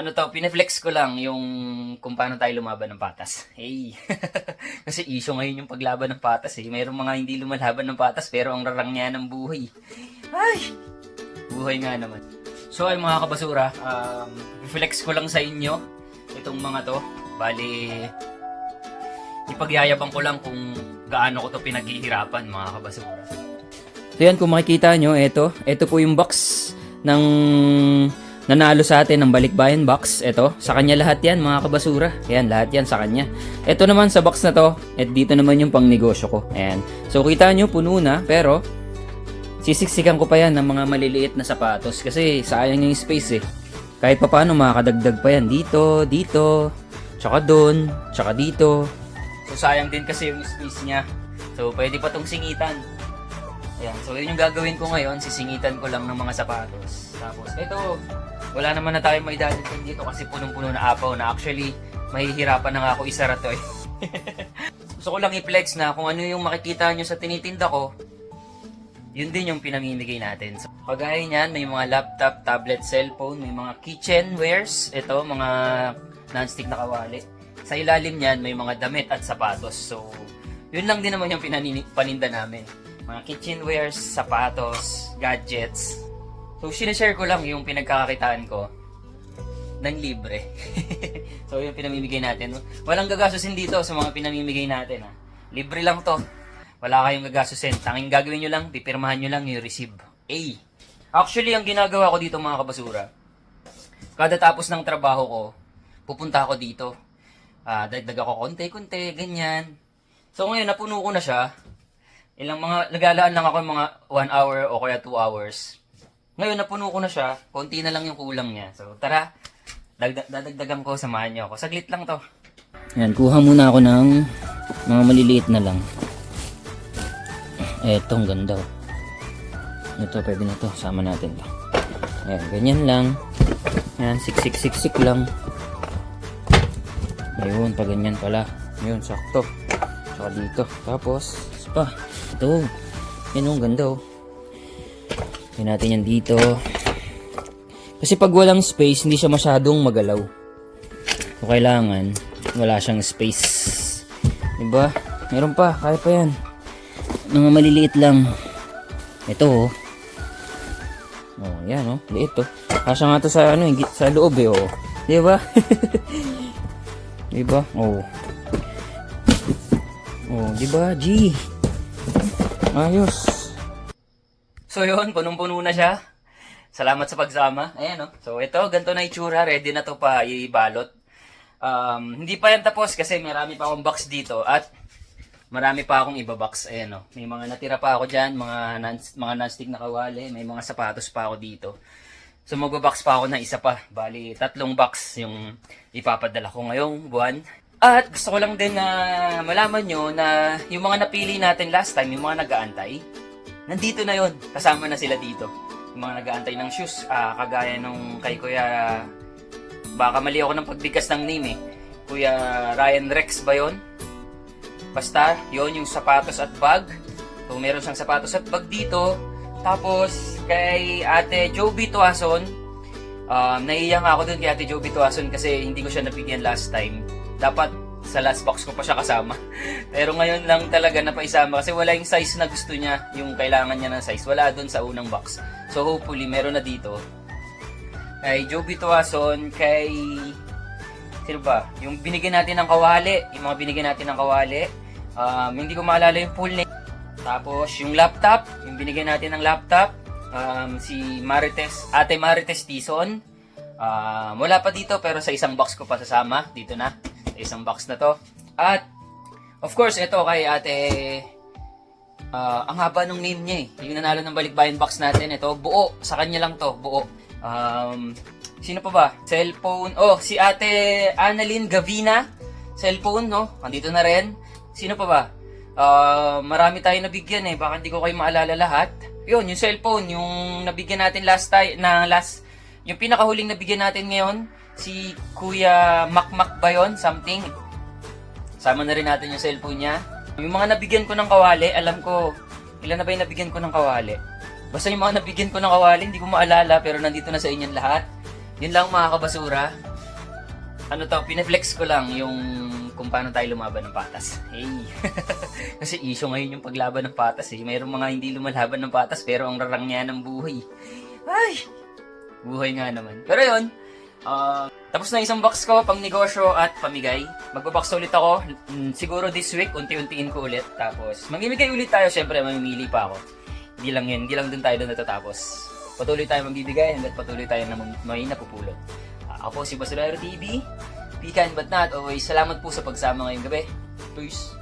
Ano to, pineflex ko lang yung kung paano tayo lumaban ng patas. Hey! Kasi issue ngayon yung paglaban ng patas eh. Mayroong mga hindi lumalaban ng patas pero ang rarang niya ng buhay. Ay! Buhay nga naman. So ay mga kabasura, flex ko lang sa inyo itong mga to. Bali, ipagyayabang ko lang kung gaano ko to pinaghihirapan mga kabasura. So yan, kung makikita nyo, ito po yung box ng nanalo sa atin ng Balikbayan box. Ito, sa kanya lahat yan mga kabasura. Ayan, lahat yan sa kanya. Ito naman sa box na to, at dito naman yung pang negosyo ko. Ayan. So kita nyo, puno na, pero sisiksikan ko pa yan ng mga maliliit na sapatos kasi sayang yung space eh. Kahit pa paano makakadagdag pa yan dito, dito, tsaka doon, tsaka dito. So sayang din kasi yung space niya. So pwede pa tong singitan. Ayan, so yun yung gagawin ko ngayon, sisingitan ko lang ng mga sapatos. Tapos ito, wala naman na tayong maidadagdag dito kasi punong-puno na apaw na actually mahihirapan na nga ako isara to eh. Gusto ko lang i-flex na kung ano yung makikita nyo sa tinitinda ko, yun din yung pinamimigay natin. So, kagaya niyan, may mga laptop, tablet, cellphone, may mga kitchenwares, ito, mga non-stick na kawali. Sa ilalim niyan, may mga damit at sapatos. So, yun lang din naman yung paninda namin. Mga kitchenwares, sapatos, gadgets. So, sinishare ko lang yung pinagkakakitaan ko ng libre. So, yung pinamimigay natin. Walang gagastusin dito sa mga pinamimigay natin. Ha? Libre lang to. Wala kayong gagastusin. Tanging gagawin nyo lang, pipirmahan nyo lang yung receive. Actually, ang ginagawa ko dito mga kabasura, kada tapos ng trabaho ko, pupunta ako dito. Dagdag ako konti-konti, ganyan. So, ngayon, napuno ko na siya. Nagalaan lang ako mga 1 hour o kaya 2 hours. Ngayon, napuno ko na siya. Konti na lang yung kulang niya. So, tara. Dadagdagan ko. Samahan niyo ako. Saglit lang to. Yan, kuha muna ako ng mga maliliit na lang. Etong ganda. Ito, pwede na to. Sama natin to. Ayan, ganyan lang. Ayan, siksik lang. Ayun, pa ganyan pala. Ayun, sakto. Saka dito. Tapos, pa. Ito. Yan, ang ganda oh. Yan natin yan dito. Kasi pag walang space, hindi siya masyadong magalaw. So, kailangan, wala siyang space. Diba? Meron pa, kaya pa yan. Mga maliliit lang. Ito, oh. Oh, yan, oh. Liit, oh. Kasya nga to sa, sa loob, eh, oh. Diba? Diba? Oh. Oh, diba? G. Ayos. So yun, punong-puno na siya. Salamat sa pagsama. Ayan, oh. So ito, ganito na itsura. Ready na to pa ibalot. Hindi pa yan tapos kasi marami pa akong box dito at marami pa akong ibabox. Ayan, oh. May mga natira pa ako dyan, mga non-stick na kawali. May mga sapatos pa ako dito. So magbabox pa ako na isa pa. Bali, 3 box yung ipapadala ko ngayong buwan. At gusto ko lang din na malaman nyo na yung mga napili natin last time, yung mga nag-aantay, nandito na yon, kasama na sila dito. Yung mga nag-aantay ng shoes, kagaya nung kay Kuya, baka mali ako ng pagbigkas ng name eh. Kuya Ryan Rex ba yon? Basta, yon yung sapatos at bag. So, meron siyang sapatos at bag dito. Tapos, kay Ate Joby Tuason, naiiyak ako dun kay Ate Joby Tuason kasi hindi ko siya nabigyan last time. Dapat sa last box ko pa siya kasama. Pero ngayon lang talaga napaisama kasi wala yung size na gusto niya, yung kailangan niya ng size. Wala dun sa unang box. So hopefully meron na dito. Kay Joby Tuason, kay sino ba? Yung binigyan natin ng kawali, yung mga binigyan natin ng kawali. Hindi ko maalala yung full name. Tapos yung laptop, yung binigyan natin ng laptop, si Marites, Ate Marites Tison. Wala pa dito pero sa isang box ko pa sasama. Dito na. Isang box na to. At of course ito kay Ate ang haba ng name niya eh. Yung nanalo ng Balikbayan box natin, ito buo, sa kanya lang to, buo. Sino pa ba? Cellphone. Oh, si Ate Annalyn Gavina. Cellphone, no? Andito na rin. Sino pa ba? Marami tayong nabigyan eh. Baka hindi ko kayo maalala lahat. Yun, yung cellphone, yung nabigyan natin yung pinakahuling nabigyan natin ngayon, si Kuya Makmak ba yun? Something. Sama na rin natin yung cellphone niya. Yung mga nabigyan ko ng kawali, alam ko, ilan na ba yung nabigyan ko ng kawali? Basta yung mga nabigyan ko ng kawali, hindi ko maalala, pero nandito na sa inyong lahat. Yun lang mga kabasura. Ano to, pineflex ko lang yung kung paano tayo lumaban ng patas. Hey! Kasi issue ngayon yung paglaban ng patas eh. Mayroong mga hindi lumalaban ng patas pero ang rarang niya ng buhay. Ay! Buhay nga naman. Pero yun, tapos na isang box ko, pang negosyo at pamigay. Magbabox ulit ako. Siguro this week, unti-untiin ko ulit. Tapos, mamimigay ulit tayo. Siyempre, mamimili pa ako. Hindi lang yun. Hindi lang dun tayo doon natatapos. Patuloy tayo magbibigay hanggat patuloy tayo na may napupulot. Ako si Basurero TV. Pecan but not always. Salamat po sa pagsama ngayong gabi. Peace.